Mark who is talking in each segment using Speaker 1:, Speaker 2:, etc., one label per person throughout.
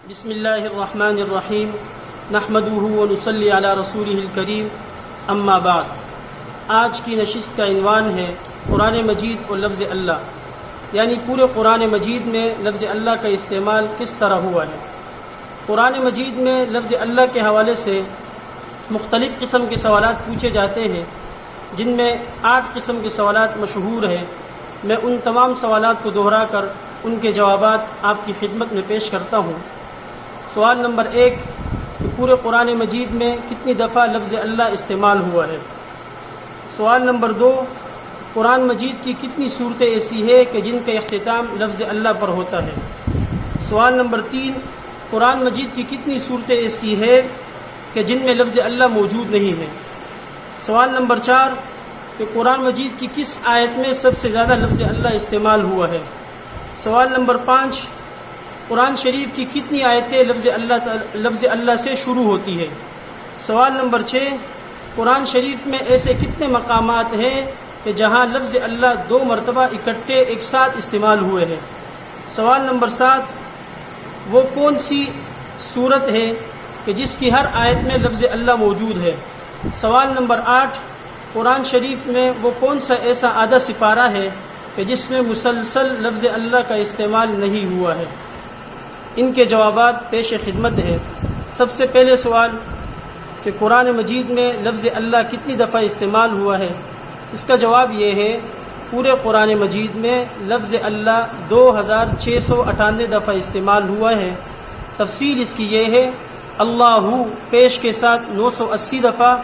Speaker 1: بسم اللہ الرحمن الرحیم نحمدہ ونصلی علی رسولہ الکریم اما بعد۔ آج کی نشست کا عنوان ہے قرآن مجید اور لفظ اللہ، یعنی پورے قرآن مجید میں لفظ اللہ کا استعمال کس طرح ہوا ہے۔ قرآن مجید میں لفظ اللہ کے حوالے سے مختلف قسم کے سوالات پوچھے جاتے ہیں، جن میں 8 قسم کے سوالات مشہور ہیں۔ میں ان تمام سوالات کو دہرا کر ان کے جوابات آپ کی خدمت میں پیش کرتا ہوں۔ سوال نمبر 1 کہ پورے قرآن مجید میں کتنی دفعہ لفظ اللہ استعمال ہوا ہے۔ سوال نمبر 2 قرآن مجید کی کتنی صورتیں ایسی ہیں کہ جن کا اختتام لفظ اللہ پر ہوتا ہے۔ سوال نمبر 3 قرآن مجید کی کتنی صورتیں ایسی ہیں کہ جن میں لفظ اللہ موجود نہیں ہے۔ سوال نمبر 4 کہ قرآن مجید کی کس آیت میں سب سے زیادہ لفظ اللہ استعمال ہوا ہے۔ سوال نمبر 5 قرآن شریف کی کتنی آیتیں لفظ اللہ سے شروع ہوتی ہے۔ سوال نمبر 6 قرآن شریف میں ایسے کتنے مقامات ہیں کہ جہاں لفظ اللہ 2 مرتبہ اکٹھے ایک ساتھ استعمال ہوئے ہیں۔ سوال نمبر 7 وہ کون سی صورت ہے کہ جس کی ہر آیت میں لفظ اللہ موجود ہے۔ سوال نمبر 8 قرآن شریف میں وہ کون سا ایسا آدھا سپارہ ہے کہ جس میں مسلسل لفظ اللہ کا استعمال نہیں ہوا ہے۔ ان کے جوابات پیش خدمت ہیں۔ سب سے پہلے سوال کہ قرآن مجید میں لفظ اللہ کتنی دفعہ استعمال ہوا ہے۔ اس کا جواب یہ ہے پورے قرآن مجید میں لفظ اللہ 2698 دفعہ استعمال ہوا ہے۔ تفصیل اس کی یہ ہے اللہ پیش کے ساتھ 980 دفعہ،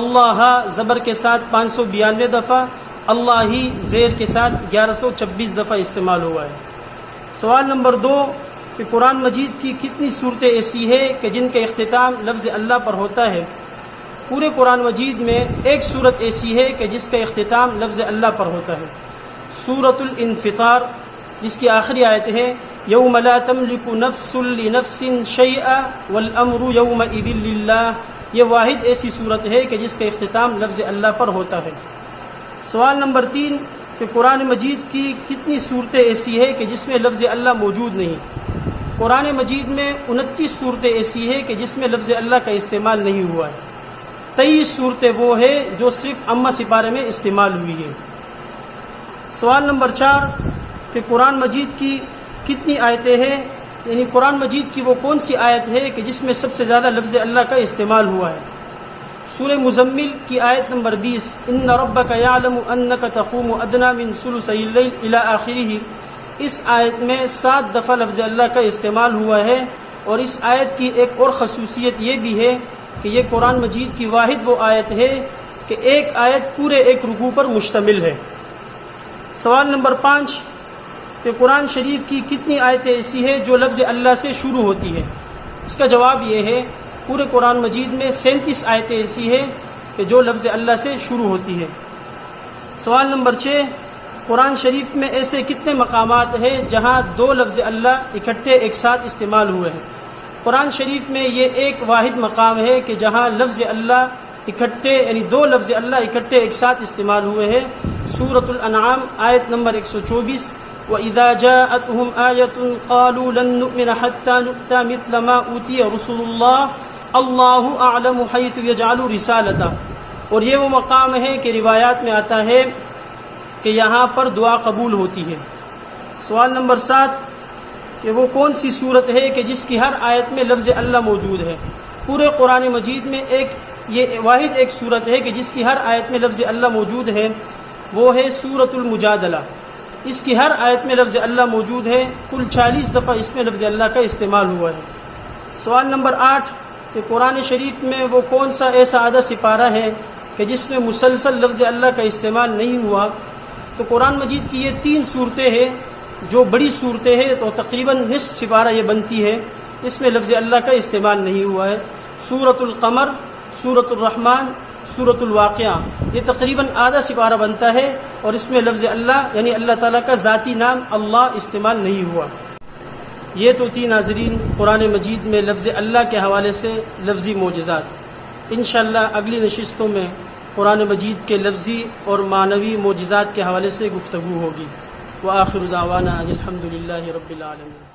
Speaker 1: اللہ زبر کے ساتھ 592 دفعہ، اللہ ہی زیر کے ساتھ 1126 دفعہ استعمال ہوا ہے۔ سوال نمبر 2 کہ قرآن مجید کی کتنی صورتیں ایسی ہیں کہ جن کا اختتام لفظ اللہ پر ہوتا ہے۔ پورے قرآن مجید میں ایک صورت ایسی ہے کہ جس کا اختتام لفظ اللہ پر ہوتا ہے، سورۃ الانفطار، جس کی آخری آیت ہے یوم لا تملک نفس لنفس شیئا والامر یومئذ للہ۔ یہ واحد ایسی صورت ہے کہ جس کا اختتام لفظ اللہ پر ہوتا ہے۔ سوال نمبر 3 کہ قرآن مجید کی کتنی صورتیں ایسی ہیں کہ جس میں لفظ اللہ موجود نہیں۔ قرآن مجید میں 29 صورتیں ایسی ہیں کہ جس میں لفظ اللہ کا استعمال نہیں ہوا ہے۔ 23 صورتیں وہ ہیں جو صرف اما سپارے میں استعمال ہوئی ہے۔ سوال نمبر 4 کہ قرآن مجید کی کتنی آیتیں ہیں، یعنی قرآن مجید کی وہ کون سی آیت ہے کہ جس میں سب سے زیادہ لفظ اللہ کا استعمال ہوا ہے۔ سورہ مزمل کی آیت نمبر 20 ان ربک یعلم انک تقوم ادنی من ثلثی اللیل الی آخرہ، اس آیت میں 7 دفعہ لفظ اللہ کا استعمال ہوا ہے۔ اور اس آیت کی ایک اور خصوصیت یہ بھی ہے کہ یہ قرآن مجید کی واحد وہ آیت ہے کہ ایک آیت پورے ایک رکوع پر مشتمل ہے۔ سوال نمبر 5 کہ قرآن شریف کی کتنی آیتیں ایسی ہیں جو لفظ اللہ سے شروع ہوتی ہیں۔ اس کا جواب یہ ہے پورے قرآن مجید میں 37 آیتیں ایسی ہیں کہ جو لفظ اللہ سے شروع ہوتی ہے۔ سوال نمبر 6 قرآن شریف میں ایسے کتنے مقامات ہیں جہاں 2 لفظ اللہ اکٹھے ایک ساتھ استعمال ہوئے ہیں۔ قرآن شریف میں یہ ایک واحد مقام ہے کہ جہاں لفظ اللہ اکٹھے، یعنی 2 لفظ اللہ اکٹھے ایک ساتھ استعمال ہوئے ہیں۔ سورۃ الانعام آیت نمبر 124 وَإِذَا جَاءَتْهُمْ آيَةٌ قَالُوا لَن نُؤْمِنَ حَتَّى نُؤْتَىٰ مِثْلَ مَا أُوتِيَ رُسُلُ اللَّهِ اللَّهُ أَعْلَمُ حَيْثُ يَجْعَلُ رِسَالَتَهُ۔ اور یہ وہ مقام ہے کہ روایات میں آتا ہے کہ یہاں پر دعا قبول ہوتی ہے۔ سوال نمبر 7 کہ وہ کون سی صورت ہے کہ جس کی ہر آیت میں لفظ اللہ موجود ہے۔ پورے قرآن مجید میں یہ واحد ایک صورت ہے کہ جس کی ہر آیت میں لفظ اللہ موجود ہے، وہ ہے سورۃ المجادلہ۔ اس کی ہر آیت میں لفظ اللہ موجود ہے، کل 40 دفعہ اس میں لفظ اللہ کا استعمال ہوا ہے۔ سوال نمبر 8 کہ قرآن شریف میں وہ کون سا ایسا آدھا سپارہ ہے کہ جس میں مسلسل لفظ اللہ کا استعمال نہیں ہوا۔ تو قرآن مجید کی یہ 3 صورتیں ہیں جو بڑی صورتیں ہیں، تو تقریباً نصف سپارہ یہ بنتی ہے، اس میں لفظ اللہ کا استعمال نہیں ہوا ہے۔ سورۃ القمر، سورۃ الرحمن، سورۃ الواقعہ، یہ تقریباً آدھا سپارہ بنتا ہے اور اس میں لفظ اللہ یعنی اللہ تعالیٰ کا ذاتی نام اللہ استعمال نہیں ہوا۔ یہ تو تھی ناظرین قرآن مجید میں لفظ اللہ کے حوالے سے لفظی معجزات۔ انشاءاللہ اگلی نشستوں میں قرآن مجید کے لفظی اور معنوی معجزات کے حوالے سے گفتگو ہوگی۔ وآخر دعوانا ان الحمد للہ رب العالمین۔